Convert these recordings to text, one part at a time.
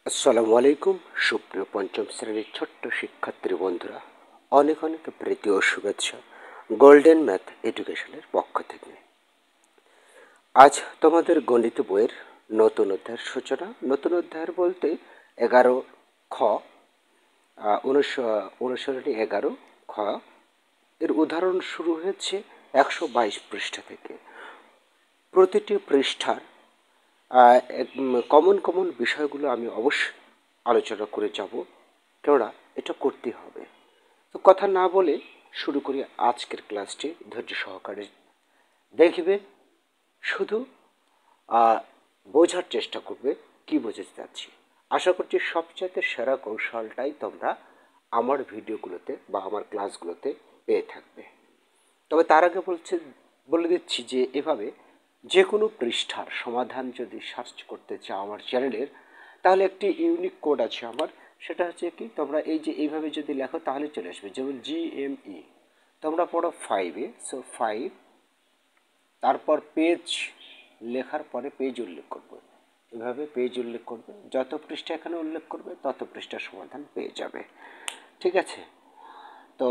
আসসালামু আলাইকুম সুপ্রিয় পঞ্চম শ্রেণীর ছোট্ট শিক্ষার্থী বন্ধুরা, অনেক অনেক প্রীতি ও শুভেচ্ছা গোল্ডেন ম্যাথ এডুকেশনের পক্ষ থেকে। আজ তোমাদের গণিত বইয়ের নতুন অধ্যায়ের সূচনা। নতুন অধ্যায়ের বলতে 11 খ, অনুসরণী 11 খ এর উদাহরণ শুরু হয়েছে 122 পৃষ্ঠা থেকে। প্রতিটি পৃষ্ঠার কমন কমন বিষয়গুলো আমি অবশ্যই আলোচনা করে যাব, কেননা এটা করতে হবে। তো কথা না বলে শুরু করি আজকের ক্লাসটি। ধৈর্য সহকারে দেখবে, শুধু বোঝার চেষ্টা করবে কি বোঝাতে চাচ্ছি। আশা করছি সবচেয়ে সেরা কৌশলটাই তোমরা আমার ভিডিওগুলোতে বা আমার ক্লাসগুলোতে পেয়ে থাকবে। তবে তার আগে বলে দিচ্ছি যে এভাবে যে কোনো পৃষ্ঠার সমাধান যদি সার্চ করতে চাও আমার চ্যানেলের, তাহলে একটি ইউনিক কোড আছে আমার। সেটা হচ্ছে কি, তোমরা এই যে এইভাবে যদি লেখো তাহলে চলে আসবে। যেমন GME তোমরা পড়ো 5-এ, সো 5, তারপর পেজ লেখার পরে পেজ উল্লেখ করবে। এভাবে পেজ উল্লেখ করবে, যত পৃষ্ঠা এখানে উল্লেখ করবে তত পৃষ্ঠার সমাধান পেয়ে যাবে। ঠিক আছে? তো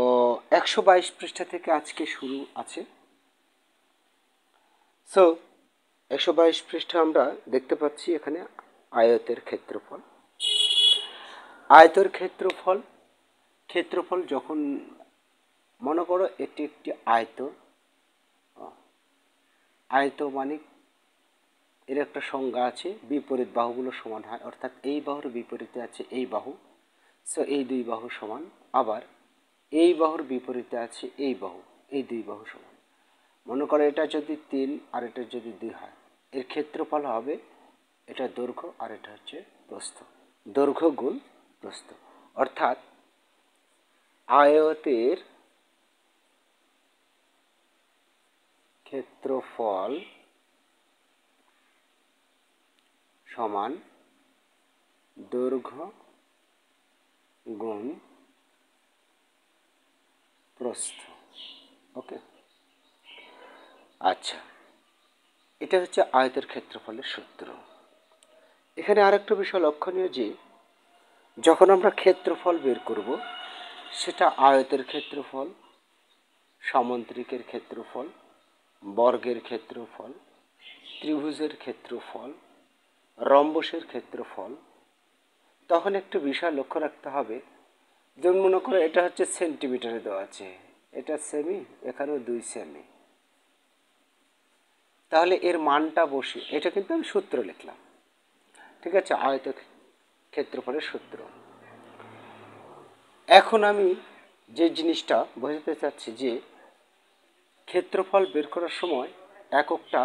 122 পৃষ্ঠা থেকে আজকে শুরু আছে। সো 122 পৃষ্ঠা আমরা দেখতে পাচ্ছি এখানে আয়তের ক্ষেত্রফল। আয়তের ক্ষেত্রফল যখন মনে করো এটি একটি আয়ত মানে এর একটা সংজ্ঞা আছে, বিপরীত বাহুগুলো সমান হয়, অর্থাৎ এই বাহুর বিপরীতে আছে এই বাহু, সো এই দুই বাহু সমান। আবার এই বাহুর বিপরীতে আছে এই বাহু, এই দুই বাহু সমান। মনে করো এটা যদি 3 আর এটা যদি 2 হয়, এর ক্ষেত্রফল হবে, এটা দৈর্ঘ্য আর এটা হচ্ছে প্রস্থ, দৈর্ঘ্য গুণ প্রস্থ। অর্থাৎ আয়তের ক্ষেত্রফল সমান দৈর্ঘ্য গুণ প্রস্থ। ওকে, আচ্ছা, এটা হচ্ছে আয়তের ক্ষেত্রফলের সূত্র। এখানে আরেকটা বিষয় লক্ষণীয় যে যখন আমরা ক্ষেত্রফল বের করব, সেটা আয়তের ক্ষেত্রফল, সামুদ্রিকের ক্ষেত্রফল, বর্গের ক্ষেত্রফল, ত্রিভুজের ক্ষেত্রফল, রম্বসের ক্ষেত্রফল, তখন একটু বিষয় লক্ষ্য রাখতে হবে। যেমন মনে করো এটা হচ্ছে সেন্টিমিটারে দেওয়া আছে, এটা সেমি, এখানেও 2 সেমি, তাহলে এর মানটা বসে, এটা কিন্তু আমি সূত্র লিখলাম। ঠিক আছে, আয়ত ক্ষেত্রফলের সূত্র। এখন আমি যে জিনিসটা বোঝাতে চাচ্ছি যে ক্ষেত্রফল বের করার সময় এককটা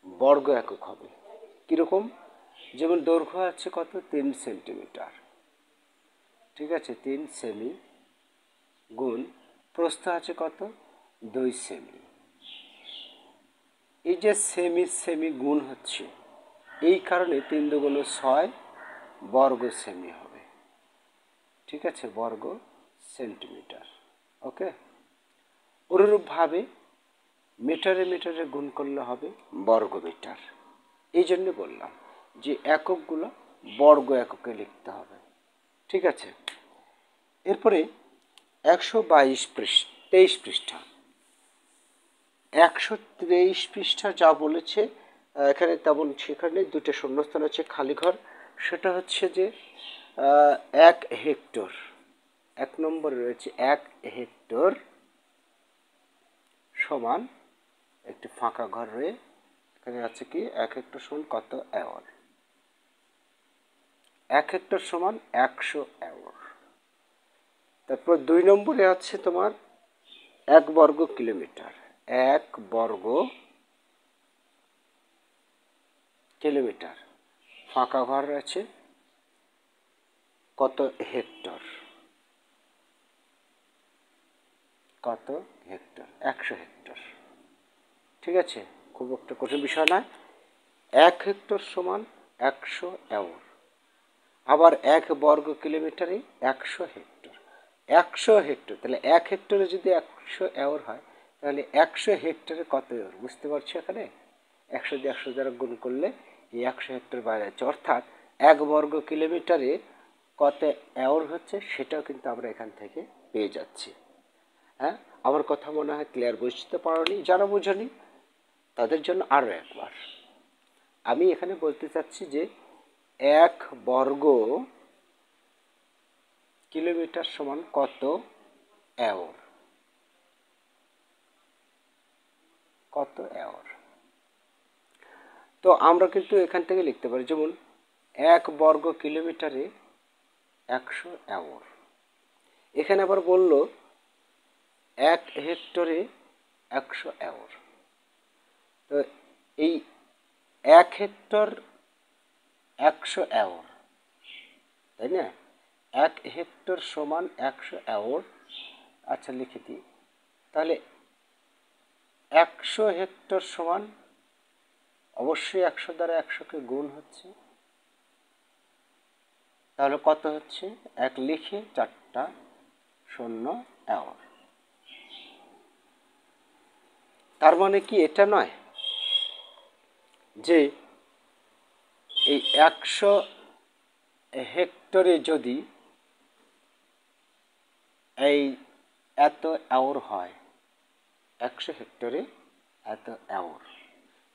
বর্গ একক হবে। কীরকম? যেমন দৈর্ঘ্য আছে কত, 3 সেন্টিমিটার, ঠিক আছে, 3 সেমি, গুণ প্রস্থ আছে কত, 2 সেমি। এই যে সেমি সেমি গুণ হচ্ছে, এই কারণে 3 দুগুণ 6 বর্গ সেমি হবে। ঠিক আছে, বর্গ সেন্টিমিটার। ওকে, অনুরূপভাবে মিটারে মিটারে গুণ করলে হবে বর্গ মিটার। এই জন্য বললাম যে এককগুলো বর্গ এককে লিখতে হবে। ঠিক আছে, এরপরে 123 পৃষ্ঠা, 123 পৃষ্ঠা যা বলেছে এখানে তেমন সেখানে দুটো শূন্যস্থান আছে, খালি ঘর। সেটা হচ্ছে যে 1 হেক্টর, 1 নম্বরে রয়েছে 1 হেক্টর সমান একটি ফাঁকা ঘর রয়ে এখানে আছে কি 1 হেক্টর সমান কত অ্যাওয়ার। 1 হেক্টর সমান 100 অ্যাওয়ার। তারপর 2 নম্বরে আছে তোমার 1 বর্গ কিলোমিটার, 1 বর্গ কিলোমিটার, ফাঁকা ঘর আছে কত হেক্টর, কত হেক্টর, 100 হেক্টর। ঠিক আছে, খুব একটা কঠিন বিষয় নয়। 1 হেক্টর সমান 100 অ্যাওয়ার। আবার 1 বর্গ কিলোমিটারে 100 হেক্টর, 100 হেক্টর, তাহলে 1 হেক্টরে যদি 100 অ্যাওয়ার হয়, তাহলে 100 হেক্টরে কত অ্যাওয়ার, বুঝতে পারছো? এখানে 100 দিয়ে 100 দ্বারা গুণ করলে এই 100 হেক্টর বাইরে যাচ্ছে। অর্থাৎ 1 বর্গ কিলোমিটারে কত অ্যাওর হচ্ছে সেটাও কিন্তু আমরা এখান থেকে পেয়ে যাচ্ছি। হ্যাঁ, আমার কথা মনে হয় ক্লিয়ার, বুঝতে পারোনি? যারা বুঝনি তাদের জন্য আরও একবার আমি এখানে বলতে চাচ্ছি যে 1 বর্গ কিলোমিটার সমান কত অ্যাওর, কত অ্যাওর। তো আমরা কিন্তু এখান থেকে লিখতে পারি, যেমন 1 বর্গ কিলোমিটারে 100 অ্যাওর। এখানে আবার বলল 1 হেক্টরে 100 অ্যাওর। তো এই 1 হেক্টর 100 অ্যাওর, তাই না? 1 হেক্টর সমান 100 অ্যাওর। আচ্ছা লিখে দিই, তাহলে 100 হেক্টর সমান অবশ্যই 100 দ্বারা 100কে গুণ হচ্ছে, তাহলে কত হচ্ছে? 1 লিখে 4টা 0 অ্যাওর। তার মানে কি এটা নয় যে এই 100 হেক্টরে যদি এই এত অ্যাওর হয়, 100 হেক্টরে এত অ্যাওর,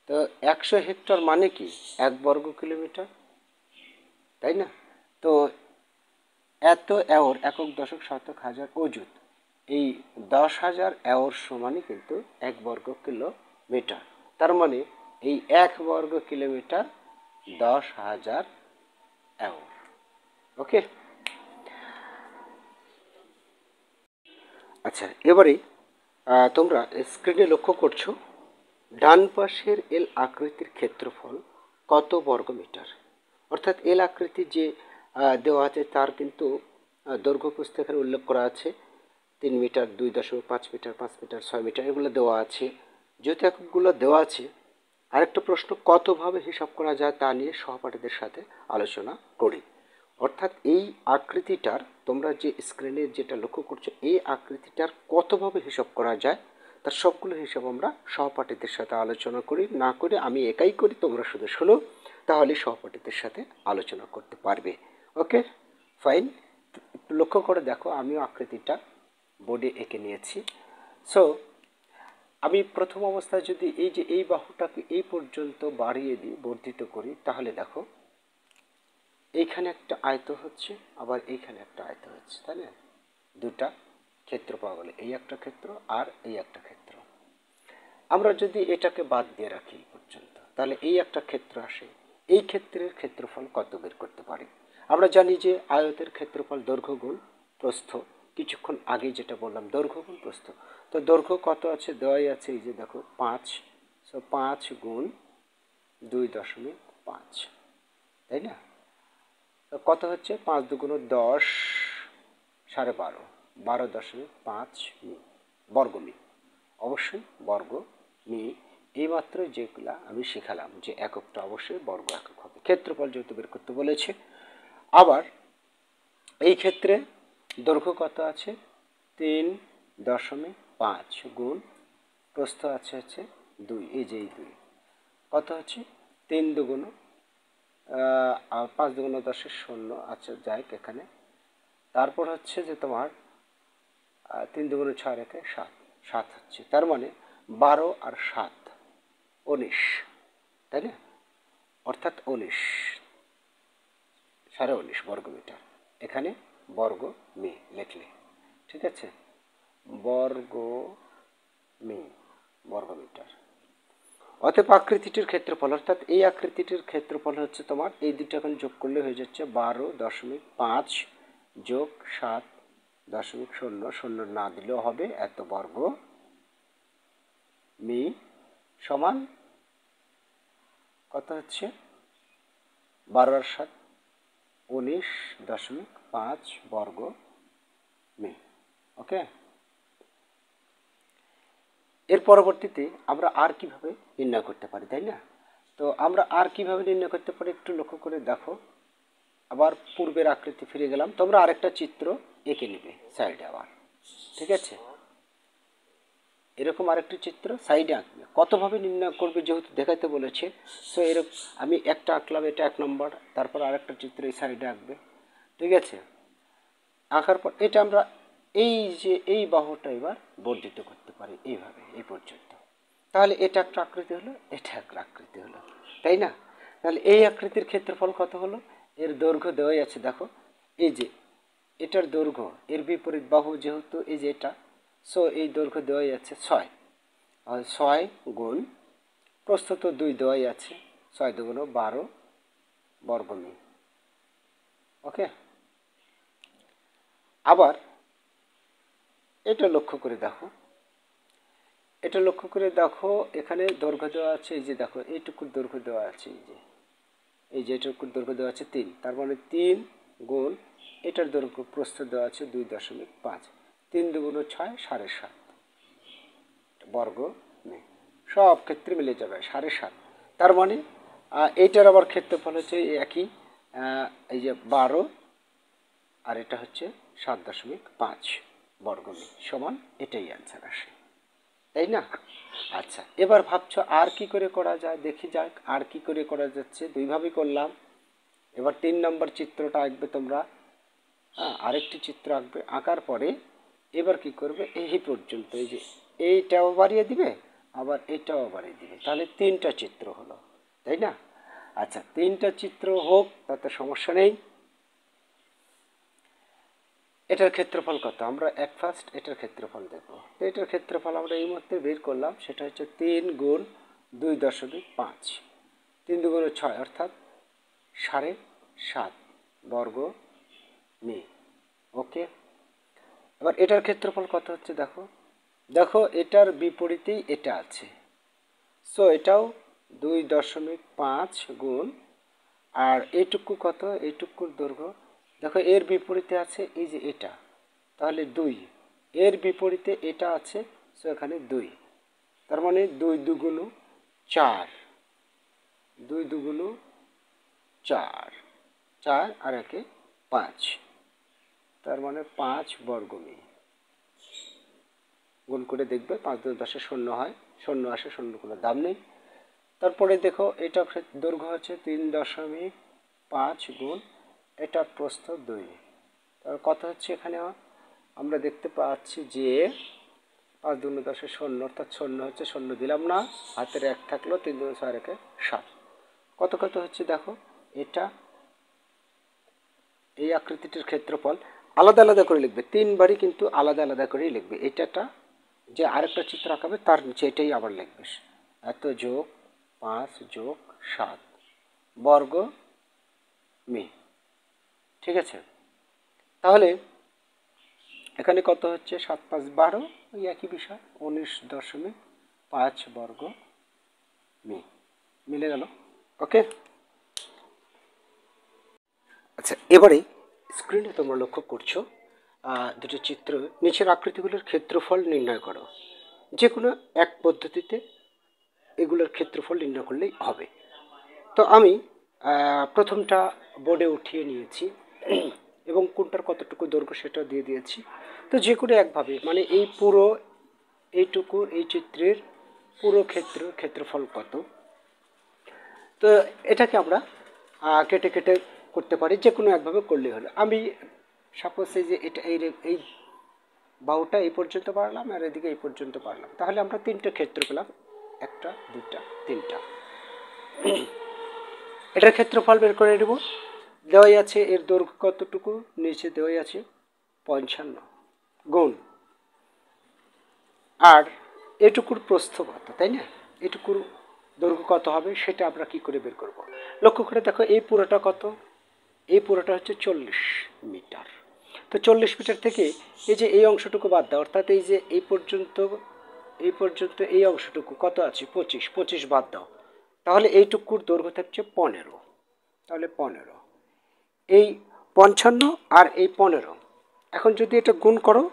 তো 100 হেক্টর মানে কি 1 বর্গ কিলোমিটার, তাই না? তো এত অ্যাওর, একক দশক শতক হাজার অযুত, এই 10,000 অ্যাওর সমানই কিন্তু 1 বর্গ কিলোমিটার। তার মানে এই 1 বর্গ কিলোমিটার 10,000 অ্যাওর। ওকে, আচ্ছা এবারে তোমরা স্ক্রিনে লক্ষ্য করছো ডান পাশের এল আকৃতির ক্ষেত্রফল কত বর্গ মিটার। অর্থাৎ এল আকৃতি যে দেওয়া আছে তার কিন্তু দৈর্ঘ্য প্রস্থ এখানে উল্লেখ করা আছে, 3 মিটার, 2.5 মিটার, 5 মিটার, 6 মিটার, এগুলো দেওয়া আছে। যেহেতু এককগুলো দেওয়া আছে, আরেকটা প্রশ্ন কতভাবে হিসাব করা যায় তা নিয়ে সহপাঠীদের সাথে আলোচনা করি। অর্থাৎ এই আকৃতিটার, তোমরা যে স্ক্রিনে যেটা লক্ষ্য করছো, এই আকৃতিটার কতভাবে হিসাব করা যায় তার সবগুলো হিসাব আমরা সহপাঠীদের সাথে আলোচনা করি, না করে আমি একাই করি, তোমরা শুধু শোনো, তাহলে সহপাঠীদের সাথে আলোচনা করতে পারবে। ওকে ফাইন, একটু লক্ষ্য করে দেখো, আমিও আকৃতিটা বোর্ডে এঁকে নিয়েছি। সো আমি প্রথম অবস্থায় যদি এই যে এই বাহুটাকে এই পর্যন্ত বাড়িয়ে দিই, বর্ধিত করি, তাহলে দেখো এইখানে একটা আয়ত হচ্ছে, আবার এইখানে একটা আয়ত হচ্ছে, তাই না? দুটা ক্ষেত্র পাওয়া গেল, এই একটা ক্ষেত্র আর এই একটা ক্ষেত্র। আমরা যদি এটাকে বাদ দিয়ে রাখি এই পর্যন্ত, তাহলে এই একটা ক্ষেত্র আসে, এই ক্ষেত্রের ক্ষেত্রফল কত বের করতে পারি? আমরা জানি যে আয়তের ক্ষেত্রফল দৈর্ঘ্য গুণ প্রস্থ, কিছুক্ষণ আগে যেটা বললাম দৈর্ঘ্য গুণ প্রস্থ। তো দৈর্ঘ্য কত আছে, দেওয়াই আছে, এই যে দেখো 5, সো 5 গুণ 2.5, তাই না? তো কত হচ্ছে, 5 দুগুণ 10, 12.5, 12.5 বর্গমি, অবশ্যই বর্গ মি। এইমাত্র যেগুলা আমি শিখালাম যে এককটা অবশ্যই বর্গ একক হবে, ক্ষেত্রফল যেহেতু বের করতে বলেছে। আবার এই ক্ষেত্রে দৈর্ঘ্য কত আছে, 3.5 গুণ প্রস্থ আছে হচ্ছে 2, এই যে এই 2, কত হচ্ছে 3 দুগুণ 5 দুগুণ 10 0, আচ্ছা যাই এখানে। তারপর হচ্ছে যে তোমার 3 দুগুণ 6 রেখে 7, 7 হচ্ছে, তার মানে 12 আর 7 19, তাই না? অর্থাৎ 19, 19.5 বর্গমিটার। এখানে বর্গ মি লিখলে ঠিক আছে, বর্গ মি বর্গমিটার। অতএব আকৃতিটির ক্ষেত্রফল, অর্থাৎ এই আকৃতিটির ক্ষেত্রফল হচ্ছে তোমার, এই দুটো এখন যোগ করলে হয়ে যাচ্ছে 12.5 যোগ 7.0, না দিলেও হবে, এত বর্গ মি সমান কত হচ্ছে, 12 আর 7 19.5 বর্গ মি। ওকে, এর পরবর্তীতে আমরা আর কিভাবে নির্ণয় করতে পারি, তাই না? তো আমরা আর কিভাবে নির্ণয় করতে পারি একটু লক্ষ্য করে দেখো। আবার পূর্বের আকৃতি ফিরে গেলাম, তোমরা আরেকটা চিত্র এঁকে নেবে সাইডে আবার, ঠিক আছে? এরকম আরেকটি চিত্র সাইডে আঁকবে। কতভাবে নির্ণয় করবে যেহেতু দেখাতে বলেছে, সো এরকম আমি একটা আঁকলাম, এটা 1 নম্বর, তারপর আরেকটা চিত্র এই সাইডে আঁকবে, ঠিক আছে। আঁকার পর এটা আমরা এই যে এই বাহুটা এবার বর্ধিত করতে পারি এইভাবে এই পর্যন্ত। তাহলে এটা একটা আকৃতি হলো, এটা একটা আকৃতি হলো, তাই না? তাহলে এই আকৃতির ক্ষেত্রফল কত হলো? এর দৈর্ঘ্য দেওয়াই আছে, দেখো এই যে এটার দৈর্ঘ্য, এর বিপরীত বাহু যেহেতু এই যে এটা, সো এই দৈর্ঘ্য দেওয়াই আছে 6, আর 6 গুণ প্রস্থ তো 2 দেওয়াই আছে, 6 দুগুণ 12 বর্গমি। ওকে, আবার এটা লক্ষ্য করে দেখো, এটা লক্ষ্য করে দেখো, এখানে দৈর্ঘ্য দেওয়া আছে, এই যে দেখো এইটুকুর দৈর্ঘ্য দেওয়া আছে, এই যে এইটুকুর দৈর্ঘ্য দেওয়া আছে 3, তার মানে 3 গুণ এটার দৈর্ঘ্য প্রস্থ দেওয়া আছে 2.5, 3 দুগুণ 6, 7.5 বর্গ নেই, সব ক্ষেত্রে মিলে যাবে 7.5। তার মানে এইটার আবার ক্ষেত্রফল হচ্ছে একই, এই যে 12, আর এটা হচ্ছে 7.5 বর্গমি সমান, এটাই অ্যান্সার আসে, তাই না? আচ্ছা, এবার ভাবছো আর কি করে করা যায়, দেখি যাক আর কি করে করা যাচ্ছে। দুইভাবেই করলাম। এবার 3 নম্বর চিত্রটা আঁকবে তোমরা, হ্যাঁ, আরেকটি চিত্র আঁকবে। আঁকার পরে এবার কি করবে, এই পর্যন্ত এই যে এইটাও বাড়িয়ে দিবে, আবার এটাও বাড়িয়ে দিবে, তাহলে 3টা চিত্র হলো, তাই না? আচ্ছা, 3টা চিত্র হোক, তাতে সমস্যা নেই। এটার ক্ষেত্রফল কত, আমরা ফার্স্ট এটার ক্ষেত্রফল দেখব। এটার ক্ষেত্রফল আমরা এই মুহূর্তে বের করলাম, সেটা হচ্ছে 3 গুণ 2.5, 3 দুগুণ 6 অর্থাৎ 7.5 বর্গ মি। ওকে, এবার এটার ক্ষেত্রফল কত হচ্ছে দেখো, দেখো এটার বিপরীতেই এটা আছে, সো এটাও 2.5 গুণ, আর এইটুকু কত, এইটুকুর দৈর্ঘ্য দেখো এর বিপরীতে আছে এই যে এটা, তাহলে 2, এর বিপরীতে এটা আছে, সো এখানে 2, তার মানে 2 দুগুণ 4, 2 দুগুণ 4, 4 আর একে 5, তার মানে 5 বর্গমি। গুণ করে দেখবে 5 2 10 শূন্য হয়, শূন্য আসে, শূন্য কোনো দাম নেই। তারপরে দেখো এটা দৈর্ঘ্য হচ্ছে 3.5 গুণ এটার প্রস্থ 2, তার কত হচ্ছে এখানে আমরা দেখতে পাচ্ছি যে 5 2 10 শূন্য, অর্থাৎ শূন্য হচ্ছে, শূন্য দিলাম না, হাতের 1 থাকলো, 3 2 6 রেখে 7, কত কত হচ্ছে দেখো। এটা এই আকৃতিটির ক্ষেত্রফল আলাদা আলাদা করে লিখবে, 3বারই কিন্তু আলাদা আলাদা করেই লিখবে। এটাটা যে আরেকটা চিত্র আঁকাবে তার নিচে এটাই আবার লিখবে, এত যোগ 5 যোগ 7 বর্গ মি, ঠিক আছে। তাহলে এখানে কত হচ্ছে, 7 5 12, ওই একই বিষয়, 19.5 বর্গ মি, মিলে গেল। ওকে, আচ্ছা, এবারে স্ক্রিনে তোমরা লক্ষ্য করছো দুটো চিত্র, নিচের আকৃতিগুলোর ক্ষেত্রফল নির্ণয় করো। যে কোনো এক পদ্ধতিতে এগুলোর ক্ষেত্রফল নির্ণয় করলেই হবে। তো আমি প্রথমটা বোর্ডে উঠিয়ে নিয়েছি এবং কোনটার কতটুকু দৈর্ঘ্য সেটা দিয়ে দিয়েছি। তো যে কোনো একভাবে, মানে এই পুরো এইটুকু এই চিত্রের পুরো ক্ষেত্রফল কত, তো এটাকে আমরা কেটে কেটে করতে পারি, যে কোনো একভাবে করলেই হলো। আমি সাপোজ এই যে এটা এই বাহুটা এই পর্যন্ত বাড়লাম, আর এদিকে এই পর্যন্ত বাড়লাম, তাহলে আমরা 3টে ক্ষেত্র পেলাম, 1টা 2টা 3টা। এটার ক্ষেত্রফল বের করে নেব, দেওয়াই আছে এর দৈর্ঘ্য কতটুকু, নিচে দেওয়াই আছে 55 গুণ, আর এটুকুর প্রস্থ কত, তাই না, এটুকুর দৈর্ঘ্য কত হবে সেটা আমরা কি করে বের করব। লক্ষ্য করে দেখো এই পুরোটা কত, এই পুরোটা হচ্ছে 40 মিটার। তো 40 মিটার থেকে এই যে এই অংশটুকু বাদ দাও, অর্থাৎ এই যে এই পর্যন্ত এই অংশটুকু কত আছে 25 বাদ দাও, তাহলে এইটুকুর দৈর্ঘ্য থাকছে 15, তাহলে 15, এই 55 আর এই 15, এখন যদি এটা গুণ করো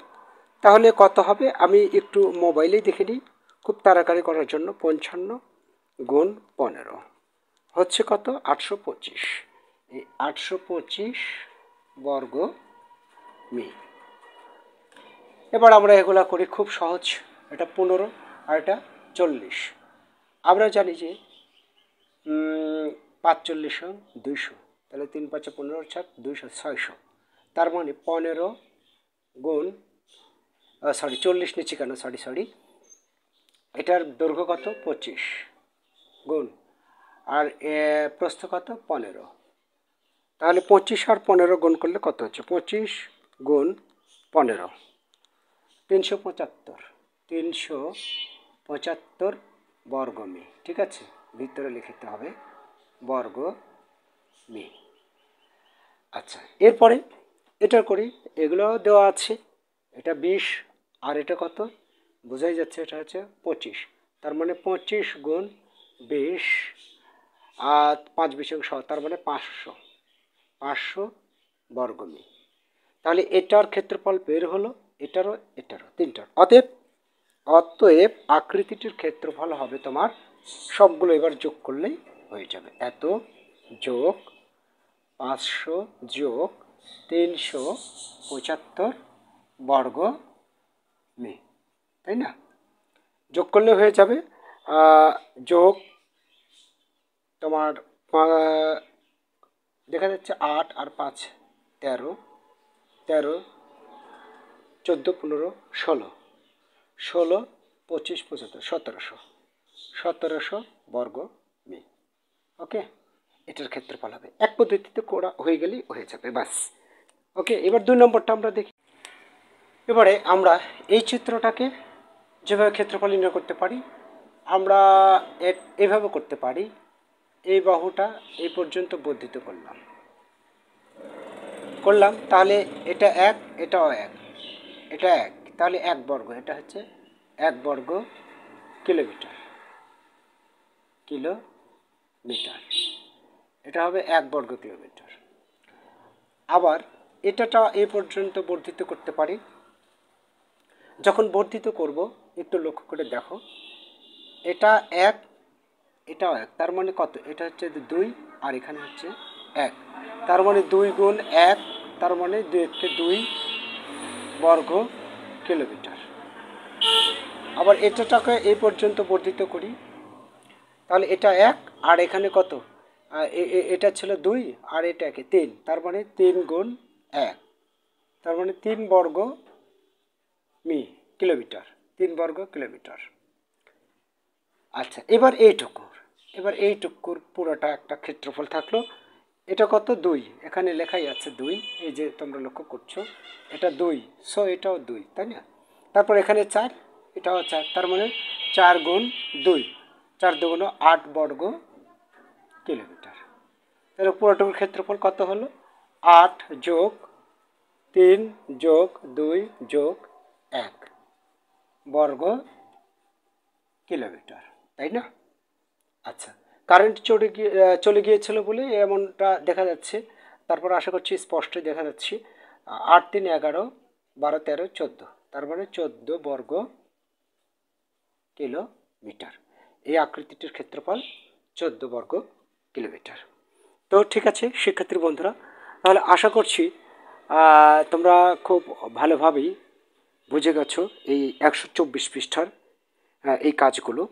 তাহলে কত হবে, আমি একটু মোবাইলেই দেখে নিই খুব তাড়াতাড়ি করার জন্য। 55 গুণ 15 হচ্ছে কত, 825, এই 825 বর্গ মি। এবার আমরা এগুলা করি, খুব সহজ, এটা 15 আর এটা 40। আমরা জানি যে 5 40 200, তাহলে 3 5 15 4 200 600। তার মানে 15 গুণ 40 নিচে কেন, সরি, এটার দৈর্ঘ্য কত 25 গুণ, আর প্রস্থ কত 15। তাহলে 25 আর 15 গুণ করলে কত হচ্ছে, 25 গুণ 15 375, 375 বর্গ মি। ঠিক আছে, ভিতরে লিখতে হবে বর্গ মি। আচ্ছা, এরপরে এটা করি, এগুলো দেওয়া আছে, এটা 20 আর এটা কত বোঝাই যাচ্ছে, এটা হচ্ছে 25। তার মানে 25 গুণ 20 আর 5 20 100, তার মানে 500 বর্গ মি। তাহলে এটার ক্ষেত্রফল বের হলো, এটারও তিনটার। অতএব আকৃতিটির ক্ষেত্রফল হবে তোমার, সবগুলো এবার যোগ করলেই হয়ে যাবে, এত যোগ 500 যোগ 375 বর্গ মি, তাই না? যোগ করলে হয়ে যাবে যোগ তোমার দেখা যাচ্ছে 8 আর 5 13, 13 14 15 16, 16 25 75 1700 বর্গ মি। ওকে, এটার ক্ষেত্রফল হবে, এক পদ্ধতিতে করা হয়ে গেলেই হয়ে যাবে, বাস। ওকে, এবার 2 নম্বরটা আমরা দেখি। এবারে আমরা এই চিত্রটাকে যেভাবে ক্ষেত্রফল নির্ণয় করতে পারি, আমরা এভাবে করতে পারি। এই বাহুটা এই পর্যন্ত বর্ধিত করলাম, তাহলে এটা 1, এটাও 1, এটা 1, তাহলে 1 বর্গ, এটা হচ্ছে 1 বর্গ কিলোমিটার, এটা হবে 1 বর্গ কিলোমিটার। আবার এটাটা এই পর্যন্ত বর্ধিত করতে পারি। যখন বর্ধিত করব একটু লক্ষ্য করে দেখো, এটা 1, এটাও 1, তার মানে কত, এটা হচ্ছে 2 আর এখানে হচ্ছে 1, তার মানে 2 গুণ 1, তার মানে 2 বর্গ কিলোমিটার। আবার এটাটাকে এই পর্যন্ত বর্ধিত করি, তাহলে এটা 1 আর এখানে কত, এটা ছিল 2 আর এটাকে 3, তার মানে 3 গুণ 1, তার মানে 3 বর্গ মি কিলোমিটার, 3 বর্গ কিলোমিটার। আচ্ছা, এবার এইটুকুর পুরোটা একটা ক্ষেত্রফল থাকলো। এটা কত 2, এখানে লেখাই আছে 2, এই যে তোমরা লক্ষ্য করছো এটা 2, সো এটাও 2, তাই না? তারপর এখানে 4, এটাও 4, তার মানে 4 গুণ 2, 4 দুগুণ 8 বর্গ কিলোমিটার। তাহলে পুরোটুকুর ক্ষেত্রফল কত হলো, 8 যোগ 3 যোগ 2 যোগ 1 বর্গ কিলোমিটার, তাই না? আচ্ছা, কারেন্ট চলে গিয়েছিল বলে এমনটা দেখা যাচ্ছে, তারপর আশা করছি স্পষ্টই দেখা যাচ্ছে। 8 3 11 12 13 14, তার মানে 14 বর্গ কিলোমিটার। এই আকৃতিটির ক্ষেত্রফল 14 বর্গ কিলোমিটার। তো ঠিক আছে শিক্ষার্থী বন্ধুরা, তাহলে আশা করছি তোমরা খুব ভালোভাবেই বুঝে গেছো এই 124 পৃষ্ঠার এই কাজগুলো।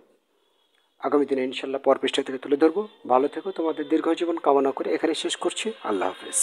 আগামী দিনে ইনশাল্লাহ পর পৃষ্ঠা থেকে তুলে ধরবো। ভালো থেকো, তোমাদের দীর্ঘ জীবন কামনা করে এখানে শেষ করছি। আল্লাহ হাফেজ।